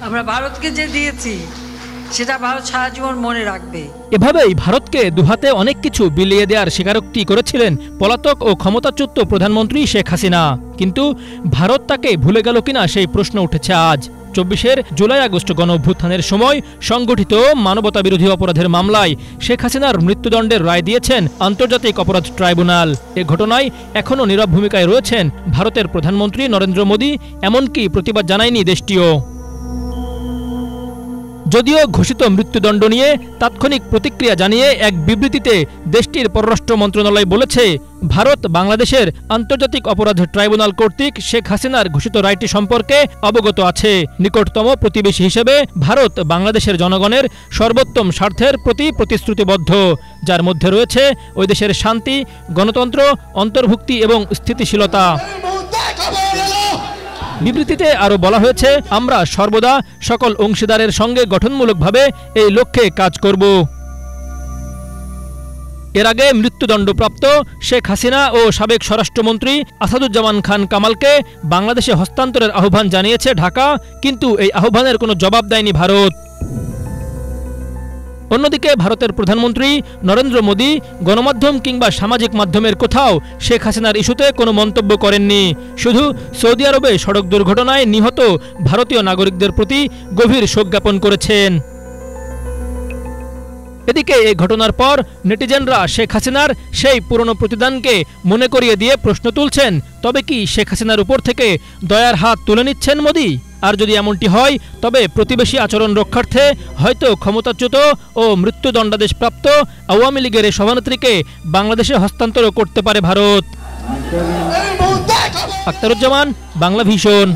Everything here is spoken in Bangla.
আমরা ভারতকে যে দিয়েছি সেটা ভারত সারা জীবন মনে রাখবে। এভাবেই ভারতকে দুহাতে অনেক কিছু বিলিয়ে দেওয়ার স্বীকারোক্তি করেছিলেন পলাতক ও ক্ষমতাচ্যুত প্রধানমন্ত্রী শেখ হাসিনা। কিন্তু ভারত তাকে ভুলে গেল কিনা সেই প্রশ্ন উঠেছে আজ। 24 জুলাই আগস্ট গণঅভ্যুত্থানের সময় সংগঠিত মানবতাবিরোধী অপরাধের মামলায় শেখ হাসিনার মৃত্যুদণ্ডের রায় দিয়েছেন আন্তর্জাতিক অপরাধ ট্রাইব্যুনাল। এ ঘটনায় এখনও নীরব ভূমিকায় রয়েছেন ভারতের প্রধানমন্ত্রী নরেন্দ্র মোদী, এমনকি প্রতিবাদ জানায়নি দেশটিও। যদিও ঘোষিত মৃত্যুদণ্ড নিয়ে তাৎক্ষণিক প্রতিক্রিয়া জানিয়ে এক বিবৃতিতে দেশটির পররাষ্ট্র মন্ত্রণালয় বলেছে, ভারত বাংলাদেশের আন্তর্জাতিক অপরাধ ট্রাইব্যুনাল কর্তৃক শেখ হাসিনার ঘোষিত রায়টি সম্পর্কে অবগত আছে। নিকটতম প্রতিবেশী হিসেবে ভারত বাংলাদেশের জনগণের সর্বোত্তম স্বার্থের প্রতি প্রতিশ্রুতিবদ্ধ, যার মধ্যে রয়েছে ওই দেশের শান্তি, গণতন্ত্র, অন্তর্ভুক্তি এবং স্থিতিশীলতা। বিবৃতিতে আরও বলা হয়েছে, আমরা সর্বদা সকল অংশীদারের সঙ্গে গঠনমূলকভাবে এই লক্ষ্যে কাজ করব। এর আগে মৃত্যুদণ্ডপ্রাপ্ত শেখ হাসিনা ও সাবেক স্বরাষ্ট্রমন্ত্রী আসাদুজ্জামান খান কামালকে বাংলাদেশে হস্তান্তরের আহ্বান জানিয়েছে ঢাকা, কিন্তু এই আহ্বানের কোনো জবাব দেয়নি ভারত। অন্যদিকে ভারতের প্রধানমন্ত্রী নরেন্দ্র মোদী গণমাধ্যম কিংবা সামাজিক মাধ্যমের কোথাও শেখ হাসিনার ইস্যুতে কোনো মন্তব্য করেননি। শুধু সৌদি আরবে সড়ক দুর্ঘটনায় নিহত ভারতীয় নাগরিকদের প্রতি গভীর শোক জ্ঞাপন করেছেন। এদিকে এই ঘটনার পর নেটিজেনরা শেখ হাসিনার সেই পুরনো প্রতিদানকে মনে করিয়ে দিয়ে প্রশ্ন তুলছেন, তবে কি শেখ হাসিনার উপর থেকে দয়ার হাত তুলে নিচ্ছেন মোদী? আর যদি এমনটি হয়, তবে প্রতিবেশী আচরণ রক্ষার্থে হয়তো ক্ষমতাচ্যুত ও মৃত্যুদণ্ডাদেশপ্রাপ্ত আওয়ামী লীগের সভানেত্রীকে বাংলাদেশে হস্তান্তর করতে পারে ভারত। আখতারুজ্জামান, বাংলা ভিশন।